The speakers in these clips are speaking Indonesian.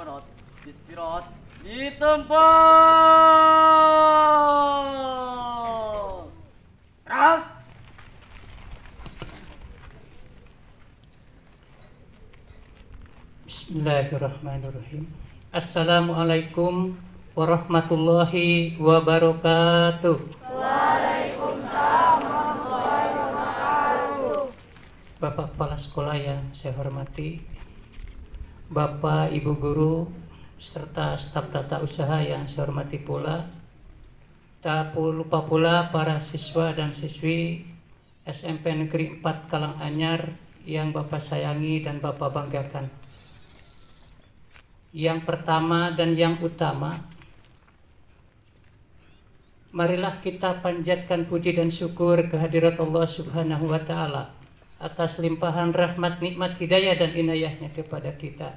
Istirahat, istirahat di tempat. Gerak. Bismillahirrahmanirrahim. Assalamualaikum warahmatullahi wabarakatuh. Waalaikumsalam warahmatullahi wabarakatuh. Bapak Kepala Sekolah yang saya hormati, Bapak Ibu Guru serta staf tata usaha yang saya hormati pula, tak lupa pula para siswa dan siswi SMP Negeri 4 Karanganyar yang Bapak sayangi dan Bapak banggakan. Yang pertama dan yang utama, marilah kita panjatkan puji dan syukur kehadirat Allah Subhanahu wa Ta'ala atas limpahan rahmat, nikmat, hidayah dan inayahnya kepada kita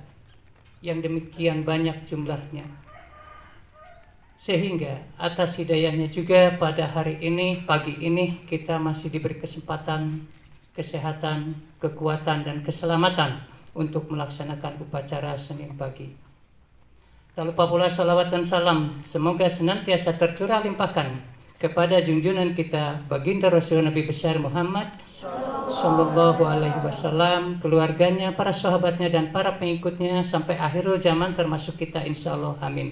yang demikian banyak jumlahnya, sehingga atas hidayahnya juga pada hari ini, pagi ini, kita masih diberi kesempatan, kesehatan, kekuatan dan keselamatan untuk melaksanakan upacara Senin pagi. Tak lupa pula salawat dan salam semoga senantiasa tercurah limpahkan kepada junjungan kita baginda Rasul Nabi besar Muhammad Sallallahu Alaihi Wasallam, keluarganya, para sahabatnya dan para pengikutnya sampai akhirul zaman termasuk kita insya Allah, amin.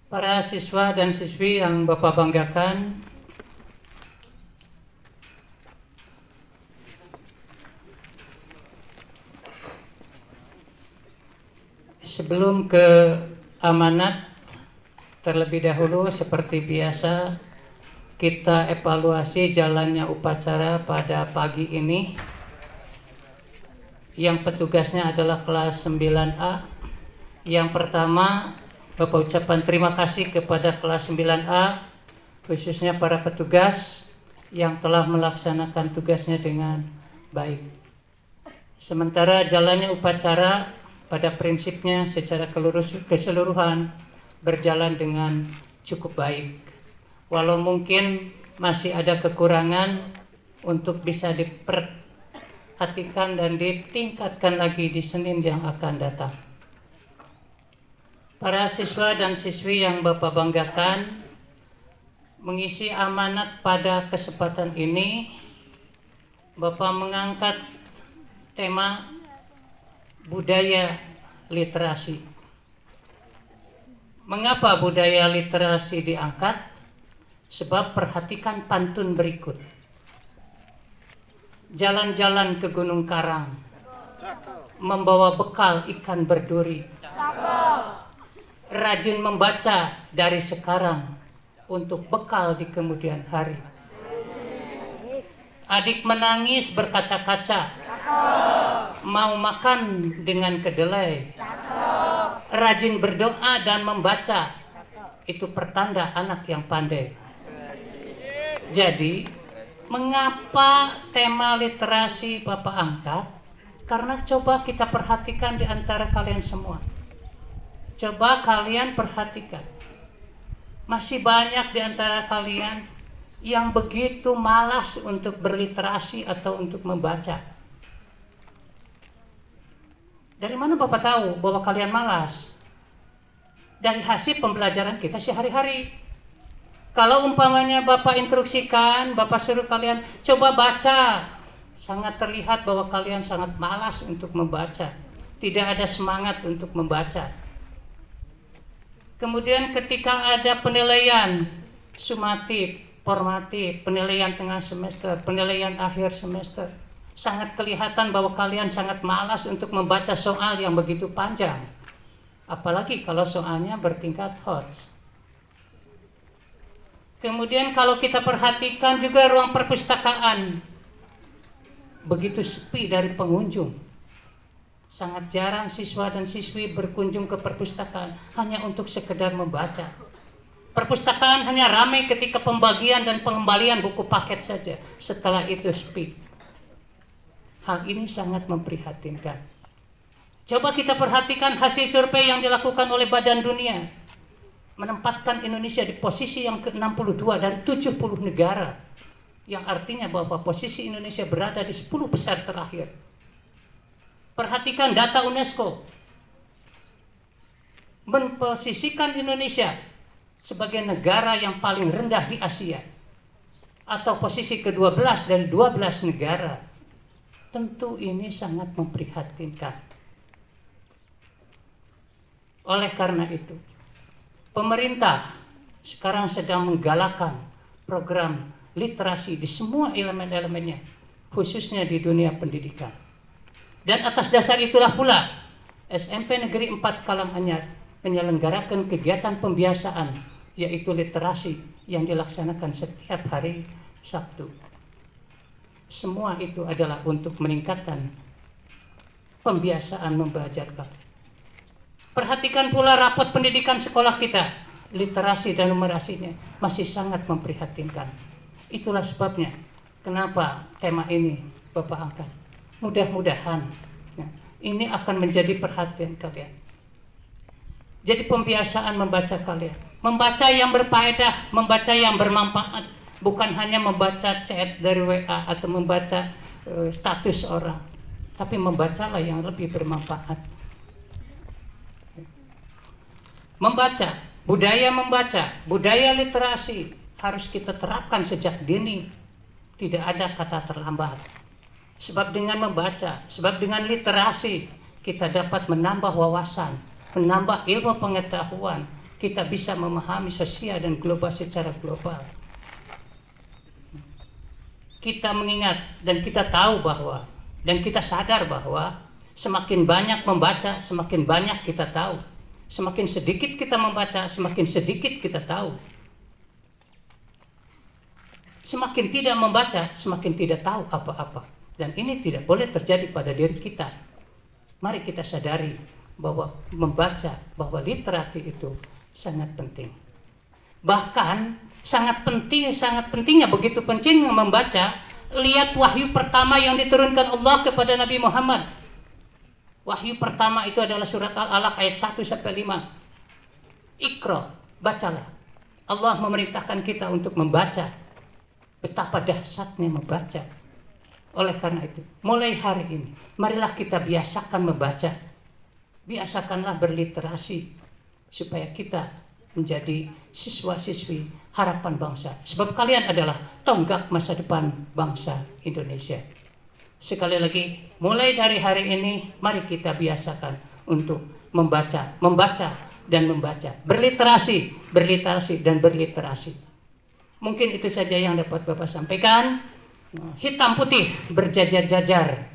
Para siswa dan siswi yang Bapak banggakan, sebelum ke amanat, terlebih dahulu seperti biasa kita evaluasi jalannya upacara pada pagi ini. Yang petugasnya adalah kelas 9A. Yang pertama, Bapak ucapkan terima kasih kepada kelas 9A, khususnya para petugas yang telah melaksanakan tugasnya dengan baik. Sementara jalannya upacara pada prinsipnya secara keseluruhan berjalan dengan cukup baik. Walau mungkin masih ada kekurangan untuk bisa diperhatikan dan ditingkatkan lagi di Senin yang akan datang. Para siswa dan siswi yang Bapak banggakan, mengisi amanat pada kesempatan ini, Bapak mengangkat tema budaya literasi. Mengapa budaya literasi diangkat? Sebab perhatikan pantun berikut. Jalan-jalan ke Gunung Karang, membawa bekal ikan berduri. Rajin membaca dari sekarang untuk bekal di kemudian hari. Adik menangis berkaca-kaca, mau makan dengan kedelai. Rajin berdoa dan membaca, itu pertanda anak yang pandai. Jadi, mengapa tema literasi Bapak angkat? Karena coba kita perhatikan di antara kalian semua. Coba kalian perhatikan. Masih banyak di antara kalian yang begitu malas untuk berliterasi atau untuk membaca. Dari mana Bapak tahu bahwa kalian malas? Dari hasil pembelajaran kita sehari-hari. Kalau umpamanya Bapak instruksikan, Bapak suruh kalian coba baca, sangat terlihat bahwa kalian sangat malas untuk membaca. Tidak ada semangat untuk membaca. Kemudian ketika ada penilaian sumatif, formatif, penilaian tengah semester, penilaian akhir semester, sangat kelihatan bahwa kalian sangat malas untuk membaca soal yang begitu panjang. Apalagi kalau soalnya bertingkat HOTS. Kemudian kalau kita perhatikan juga ruang perpustakaan, begitu sepi dari pengunjung. Sangat jarang siswa dan siswi berkunjung ke perpustakaan hanya untuk sekedar membaca. Perpustakaan hanya ramai ketika pembagian dan pengembalian buku paket saja. Setelah itu sepi. Hal ini sangat memprihatinkan. Coba kita perhatikan hasil survei yang dilakukan oleh Badan Dunia. Menempatkan Indonesia di posisi yang ke-62 dari 70 negara. Yang artinya bahwa posisi Indonesia berada di 10 besar terakhir. Perhatikan data UNESCO. memposisikan Indonesia sebagai negara yang paling rendah di Asia, atau posisi ke-12 dari 12 negara, tentu ini sangat memprihatinkan. Oleh karena itu, pemerintah sekarang sedang menggalakkan program literasi di semua elemen-elemennya, khususnya di dunia pendidikan. Dan atas dasar itulah pula SMP Negeri 4 Karanganyar menyelenggarakan kegiatan pembiasaan, yaitu literasi yang dilaksanakan setiap hari Sabtu. Semua itu adalah untuk meningkatkan pembiasaan membaca. Perhatikan pula rapot pendidikan sekolah kita, literasi dan numerasinya masih sangat memprihatinkan. Itulah sebabnya kenapa tema ini Bapak angkat. Mudah-mudahan ini akan menjadi perhatian kalian. Jadi pembiasaan membaca kalian, membaca yang berfaedah, membaca yang bermanfaat, bukan hanya membaca chat dari WA atau membaca status orang, tapi membacalah yang lebih bermanfaat. Membaca, budaya literasi harus kita terapkan sejak dini. Tidak ada kata terlambat. Sebab dengan membaca, sebab dengan literasi kita dapat menambah wawasan, menambah ilmu pengetahuan, kita bisa memahami sosial dan global secara global. Kita mengingat dan kita tahu bahwa, dan kita sadar bahwa semakin banyak membaca, semakin banyak kita tahu. Semakin sedikit kita membaca, semakin sedikit kita tahu. Semakin tidak membaca, semakin tidak tahu apa-apa. Dan ini tidak boleh terjadi pada diri kita. Mari kita sadari bahwa membaca, bahwa literasi itu sangat penting. Bahkan sangat pentingnya, begitu pentingnya membaca. Lihat wahyu pertama yang diturunkan Allah kepada Nabi Muhammad. Wahyu pertama itu adalah surat Al-Alaq ayat 1-5. Iqra, bacalah. Allah memerintahkan kita untuk membaca. Betapa dahsyatnya membaca. Oleh karena itu, mulai hari ini, marilah kita biasakan membaca. Biasakanlah berliterasi supaya kita menjadi siswa-siswi harapan bangsa. Sebab kalian adalah tonggak masa depan bangsa Indonesia. Sekali lagi, mulai dari hari ini, mari kita biasakan untuk membaca dan membaca. Berliterasi dan berliterasi. Mungkin itu saja yang dapat Bapak sampaikan. Hitam putih berjajar-jajar.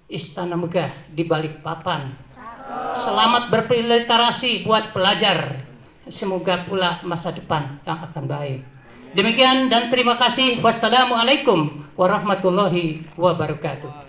Istana megah di balik papan. Selamat berliterasi buat pelajar. Semoga pula masa depan yang akan baik. Demikian dan terima kasih. Wassalamualaikum warahmatullahi wabarakatuh.